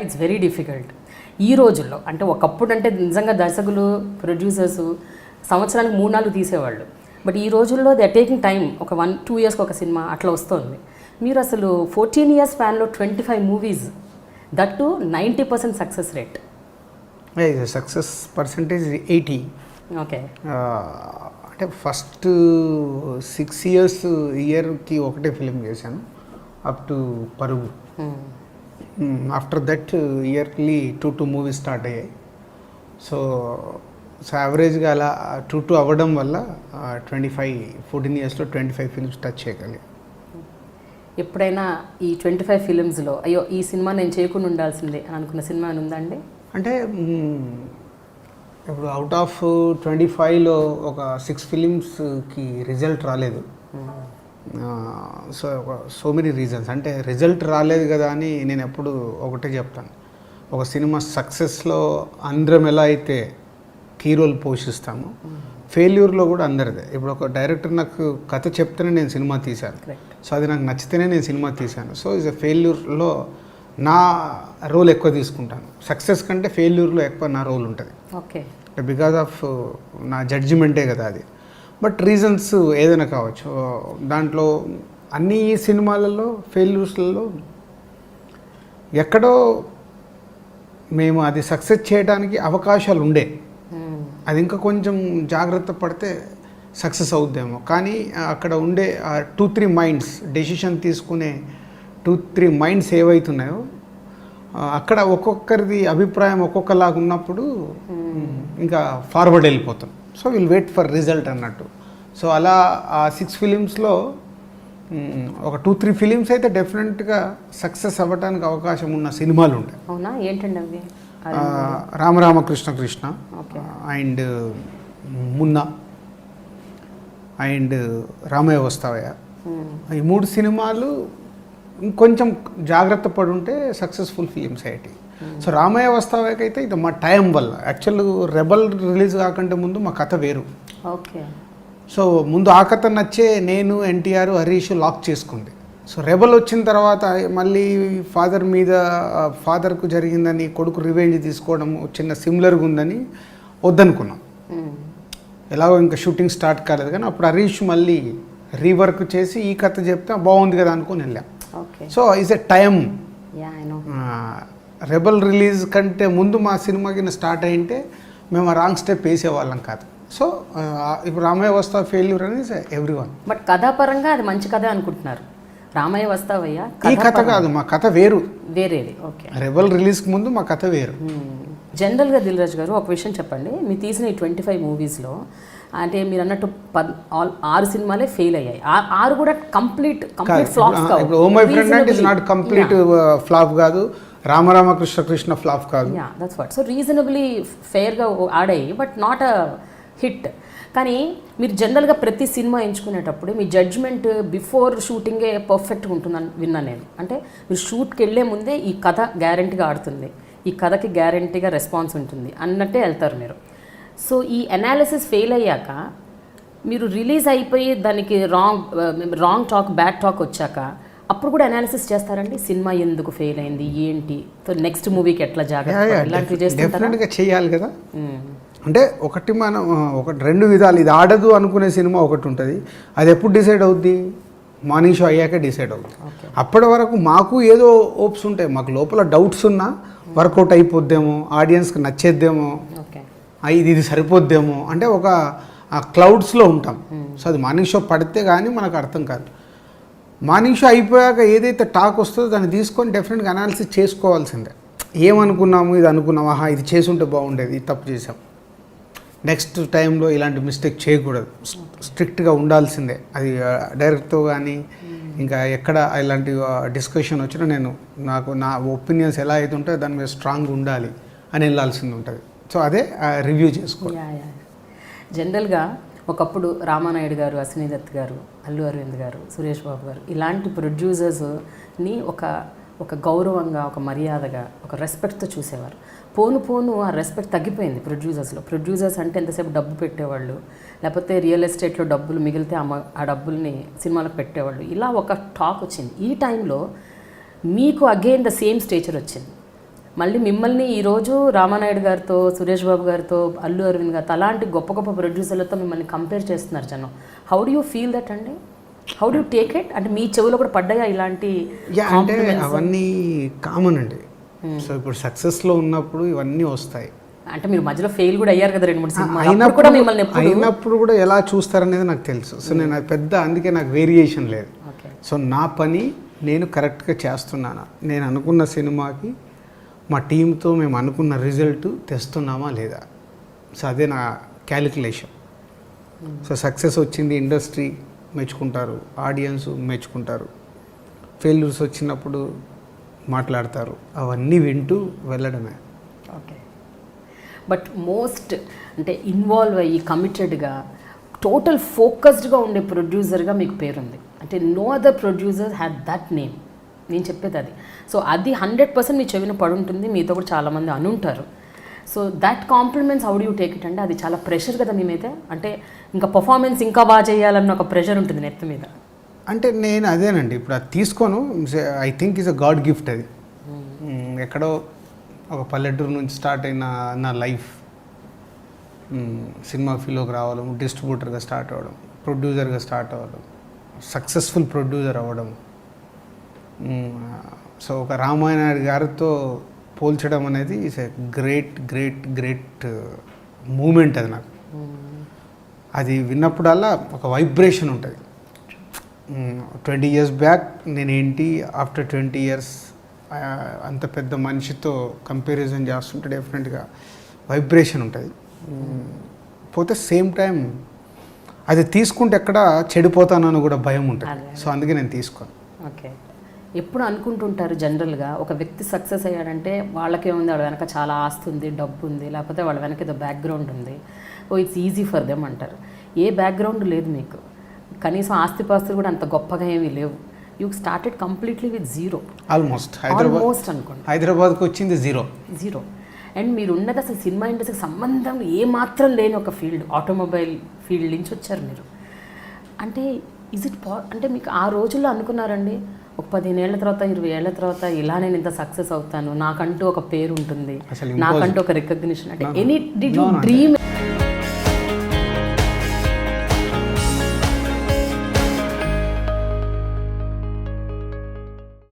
It's very difficult ఈ రోజుల్లో. అంటే ఒకప్పుడు అంటే నిజంగా దర్శకులు ప్రొడ్యూసర్స్ సంవత్సరానికి 3-4 తీసేవాళ్ళు. బట్ ఈ రోజుల్లో దే ఆర్ టేకింగ్ టైం. ఒక 1-2 ఇయర్స్కి ఒక సినిమా అట్లా వస్తుంది. మీరు అసలు 14 ఇయర్స్ ఫ్యాన్లో 25 movies, that to 90% success rate. Success percentage 80. Okay. అంటే ఫస్ట్ 6 ఇయర్స్ ఇయర్కి ఒకటే ఫిలిం చేశాను, అప్ టు పరుగు. After that yearly 2 movies start అయ్యాయి. సో యావరేజ్గా అలా 2 అవ్వడం వల్ల 14 ఇయర్స్లో 25 ఫిల్మ్స్ టచ్ చేయగలిగాను. ఎప్పుడైనా ఈ 25 ఫిలిమ్స్లో అయ్యో ఈ సినిమా నేను చేయకుండా ఉండాల్సిందే అని అనుకున్న సినిమా ఉందండి? అంటే ఇప్పుడు అవుట్ ఆఫ్ 25లో ఒక 6 ఫిలిమ్స్కి రిజల్ట్ రాలేదు. So many reasons. అంటే రిజల్ట్ రాలేదు కదా అని నేను ఎప్పుడు ఒకటే చెప్తాను, ఒక సినిమా సక్సెస్లో అందరం ఎలా అయితే కీ రోల్ పోషిస్తాము, ఫెయిల్యూర్లో కూడా అందరిదే. ఇప్పుడు ఒక డైరెక్టర్ నాకు కథ చెప్తేనే నేను సినిమా తీశాను, సో అది నాకు నచ్చితేనే నేను సినిమా తీశాను. సో ఇస్ ఎ ఫెయిల్యూర్లో నా రోల్ ఎక్కువ తీసుకుంటాను. సక్సెస్ కంటే ఫెయిల్యూర్లో ఎక్కువ నా రోల్ ఉంటుంది. ఓకే. బికాజ్ ఆఫ్ నా జడ్జిమెంటే కదా అది. బట్ రీజన్స్ ఏదైనా కావచ్చు. దాంట్లో అన్ని సినిమాలలో ఫెయిల్యూర్స్లలో ఎక్కడో మేము అది సక్సెస్ చేయడానికి అవకాశాలు ఉండే, అది ఇంకా కొంచెం జాగ్రత్త పడితే సక్సెస్ అవుద్దేమో. కానీ అక్కడ ఉండే 2-3 మైండ్స్, డెసిషన్ తీసుకునే 2-3 మైండ్స్ ఏవైతున్నాయో అక్కడ ఒక్కొక్కరిది అభిప్రాయం ఒక్కొక్కలాగా ఉన్నప్పుడు ఇంకా ఫార్వర్డ్ వెళ్ళిపోతాం. So will wait for result అన్నట్టు. సో అలా ఆ 6 ఫిలిమ్స్లో ఒక 2-3 ఫిలిమ్స్ అయితే డెఫినెట్గా సక్సెస్ అవ్వడానికి అవకాశం ఉన్న సినిమాలు ఉంటాయి. అవునా? ఏంటండి అవి? రామరామ కృష్ణ కృష్ణ అండ్ మున్నా అండ్ రామయ్య వస్తావయ్య. ఈ 3 సినిమాలు ఇంకొంచెం జాగ్రత్త పడి ఉంటే సక్సెస్ఫుల్ ఫిలిమ్స్ అయ్యేటి. సో రామయ్య వస్తావయ్యకి అయితే ఇది మా టైం వల్ల, యాక్చువల్ రెబల్ రిలీజ్ కాకంటే ముందు మా కథ వేరు. ఓకే. సో ముందు ఆ కథ నచ్చే నేను, ఎన్టీఆర్, హరీష్ లాక్ చేసుకుంది. సో రెబల్ వచ్చిన తర్వాత మళ్ళీ ఫాదర్కు జరిగిందని కొడుకు రివెంజ్ తీసుకోవడం చిన్న సిమిలర్గా ఉందని వద్దనుకున్నాం. ఎలాగో ఇంకా షూటింగ్ స్టార్ట్ కాలేదు, కానీ అప్పుడు హరీష్ మళ్ళీ రీవర్క్ చేసి ఈ కథ చెప్తే బాగుంది కదా అనుకుని వెళ్ళాం. So is a time. Rebel release కంటే ముందు మా సినిమాకి స్టార్ట్ అయింటే మేము ఆ రాంగ్ స్టెప్ వేసేవాళ్ళం కాదు. సో ఇప్పుడు రామయ్య వస్తా ఫెయిల్యూర్ అనేది ఎవ్రీవన్. బట్ కథాపరంగా అది మంచి కథ అనుకుంటున్నారు. రామయ్య వస్తావయ్యా ఈ కథ కాదు, మా కథ వేరు, వేరేది. ఓకే. రెబల్ రిలీజ్కి ముందు మా కథ వేరు. జనరల్గా దిల్ రాజు గారు ఒక విషయం చెప్పండి, మీరు తీసిన ఈ 25 మూవీస్లో అంటే మీరు అన్నట్టు 6 సినిమాలే ఫెయిల్ అయ్యాయి. 6 కూడా కంప్లీట్ ఫ్లాప్స్ కావు. ఇప్పుడు ఓ మై ఫ్రెండ్ అంటే ఇట్స్ నాట్ కంప్లీట్ ఫ్లాప్ కాదు, రామరామ కృష్ణ కృష్ణ ఫ్లాప్ కాదు. That's what. సో రీజనబుల్లీ ఫెయిర్గా ఆడాయి, బట్ నాట్ అ హిట్. కానీ మీరు జనరల్గా ప్రతి సినిమా ఎంచుకునేటప్పుడు మీ జడ్జ్మెంట్ బిఫోర్ షూటింగే పర్ఫెక్ట్గా ఉంటుందని విన్నాను నేను. అంటే మీరు షూట్కి వెళ్ళే ముందే ఈ కథ గ్యారంటీగా ఆడుతుంది, ఈ కథకి గ్యారంటీగా రెస్పాన్స్ ఉంటుంది అన్నట్టే వెళ్తారు మీరు. సో ఈ అనాలిసిస్ ఫెయిల్ అయ్యాక మీరు రిలీజ్ అయిపోయి దానికి రాంగ్ టాక్, బ్యాడ్ టాక్ వచ్చాక అప్పుడు కూడా అనాలిసిస్ చేస్తారండి, సినిమా ఎందుకు ఫెయిల్ అయింది ఏంటి, సో నెక్స్ట్ మూవీకి ఎట్లా జాగ్రత్త, ఇలాంటివి డెఫినెట్గా చేయాలి కదా. అంటే ఒకటి మనం 2 విధాలు, ఇది ఆడదు అనుకునే సినిమా ఒకటి ఉంటుంది, అది ఎప్పుడు డిసైడ్ అవుద్ది, మార్నింగ్ షో అయ్యాక డిసైడ్ అవుద్ది. అప్పటి వరకు మాకు ఏదో హోప్స్ ఉంటాయి, మాకు లోపల డౌట్స్ ఉన్నా వర్కౌట్ అయిపోద్దేమో, ఆడియన్స్కి నచ్చేద్దేమో, ఇది సరిపోద్దేమో అంటే ఒక క్లౌడ్స్లో ఉంటాం. సో అది మార్నింగ్ షో పడితే కానీ మనకు అర్థం కాదు. మార్నింగ్ షో అయిపోయాక ఏదైతే టాక్ వస్తుందో దాన్ని తీసుకొని డెఫినెట్గా అనాలిసిస్ చేసుకోవాల్సిందే. ఏమనుకున్నాము, ఇది అనుకున్నాము, ఆహా ఇది చేసుంటే బాగుండేది, ఇది తప్పు చేసాం, నెక్స్ట్ టైంలో ఇలాంటి మిస్టేక్ చేయకూడదు, స్ట్రిక్ట్గా ఉండాల్సిందే. అది డైరెక్ట్తో కానీ ఇంకా ఎక్కడ ఇలాంటి డిస్కషన్ వచ్చినా నా ఒపీనియన్స్ ఎలా అయితే ఉంటే దాని మీద స్ట్రాంగ్ ఉండాలి అని వెళ్ళాల్సింది ఉంటుంది. సో అదే రివ్యూ చేసుకోవాలి. జనరల్గా ఒకప్పుడు రామానాయుడు గారు, అశ్విని దత్ గారు, అల్లు అరవింద్ గారు, సురేష్ బాబు గారు ఇలాంటి ప్రొడ్యూసర్స్ని ఒక గౌరవంగా, ఒక మర్యాదగా, ఒక రెస్పెక్ట్తో చూసేవారు. పోను ఆ రెస్పెక్ట్ తగ్గిపోయింది ప్రొడ్యూసర్స్లో. ప్రొడ్యూసర్స్ అంటే ఎంతసేపు డబ్బు పెట్టేవాళ్ళు, లేకపోతే రియల్ ఎస్టేట్లో డబ్బులు మిగిలితే ఆ డబ్బుల్ని సినిమాలకు పెట్టేవాళ్ళు, ఇలా ఒక టాక్ వచ్చింది. ఈ టైంలో మీకు అగైన్ ద సేమ్ స్టేచర్ వచ్చింది. మళ్ళీ మిమ్మల్ని ఈరోజు రామానాయుడు గారితో, సురేష్ బాబు గారితో, అల్లు అరవింద్ గారితో అలాంటి గొప్ప గొప్ప ప్రొడ్యూసర్లతో మిమ్మల్ని కంపేర్ చేస్తున్నారు జనం. How do you feel that అండి? How do you take it? అంటే మీ చెవులో కూడా పడ్డాయా ఇలాంటి? అంటే అవన్నీ కామన్ అండి. సో ఇప్పుడు సక్సెస్లో ఉన్నప్పుడు ఇవన్నీ వస్తాయి. అంటే మీరు మధ్యలో ఫెయిల్ కూడా అయ్యారు కదా 2-3 సినిమాలు. అయినప్పుడు కూడా ఎలా చూస్తారనేది నాకు తెలుసు. సో నేను అది పెద్ద, అందుకే నాకు వేరియేషన్ లేదు. సో నా పని నేను కరెక్ట్గా చేస్తున్నానా, నేను అనుకున్న సినిమాకి మా టీంతో మేము అనుకున్న రిజల్ట్ తెస్తున్నామా లేదా, సో అదే నా క్యాలిక్యులేషన్. సో సక్సెస్ వచ్చింది, ఇండస్ట్రీ మెచ్చుకుంటారు, ఆడియన్స్ మెచ్చుకుంటారు, ఫెయిల్యూర్స్ వచ్చినప్పుడు మాట్లాడతారు, అవన్నీ వింటూ వెళ్ళడమే. ఓకే. బట్ మోస్ట్ అంటే ఇన్వాల్వ్ అయ్యి కమిటెడ్గా టోటల్ ఫోకస్డ్గా ఉండే ప్రొడ్యూసర్గా మీకు పేరుంది. అంటే no other producer had that name. నేను చెప్పేది అది. సో అది 100% మీ చెవిన పడుంటుంది, మీతో కూడా చాలామంది అనుంటారు. So that compliments how do you take it? అంటే అది చాలా ప్రెషర్ కదా మీ మీద. అంటే ఇంకా పర్ఫార్మెన్స్ ఇంకా బాగా చేయాలన్న ఒక ప్రెషర్ ఉంటుంది నెత్తి మీద. అంటే నేను అదేనండి, ఇప్పుడు అది తీసుకోను. I think is a God gift అది. ఎక్కడో ఒక పల్లెటూరు నుంచి స్టార్ట్ అయిన నా లైఫ్ సినిమా ఫీల్డ్లోకి రావడం, డిస్ట్రిబ్యూటర్గా స్టార్ట్ అవ్వడం, ప్రొడ్యూసర్గా స్టార్ట్ అవ్వడం, సక్సెస్ఫుల్ ప్రొడ్యూసర్ అవ్వడం. సో ఒక రామానాయుడు గారితో పోల్చడం అనేది is a great great great moment అది నాకు. అది విన్నప్పుడల్లా ఒక వైబ్రేషన్ ఉంటుంది. 20 years బ్యాక్ నేనేంటి, ఆఫ్టర్ 20 years అంత పెద్ద మనిషితో కంపారిజన్ చేస్తుంటే డెఫినెట్గా వైబ్రేషన్ ఉంటుంది. పోతే సేమ్ టైం అది తీసుకుంటే ఎక్కడ చెడిపోతానని కూడా భయం ఉంటుంది. సో అందుకే నేను తీసుకోను. ఓకే. ఎప్పుడు అనుకుంటుంటారు జనరల్గా ఒక వ్యక్తి సక్సెస్ అయ్యాడంటే వాళ్ళకేముంది, వాళ్ళ వెనక చాలా ఆస్తి ఉంది, డబ్బు ఉంది, లేకపోతే వాళ్ళ వెనక ఏదో బ్యాక్గ్రౌండ్ ఉంది, oh it's easy for them అంటారు. ఏ బ్యాక్గ్రౌండ్ లేదు మీకు, కనీసం ఆస్తిపాస్తులు కూడా అంత గొప్పగా ఏమీ లేవు. You started completely with zero. Almost అనుకోండి. హైదరాబాద్కి వచ్చింది జీరో. అండ్ మీరు ఉన్నది అసలు సినిమా ఇండస్ట్రీకి సంబంధం ఏమాత్రం లేని ఒక ఫీల్డ్, ఆటోమొబైల్ ఫీల్డ్ నుంచి వచ్చారు మీరు. అంటే అంటే మీకు ఆ రోజుల్లో అనుకున్నారండి ఒక 15 ఏళ్ల తర్వాత 20 ఏళ్ల తర్వాత ఇలా నేను ఇంత సక్సెస్ అవుతాను, నాకంటూ ఒక పేరు ఉంటుంది, నాకంటూ ఒక రికగ్నిషన్, అంటే ఎనీ డిడ్ యూ డ్రీమ్?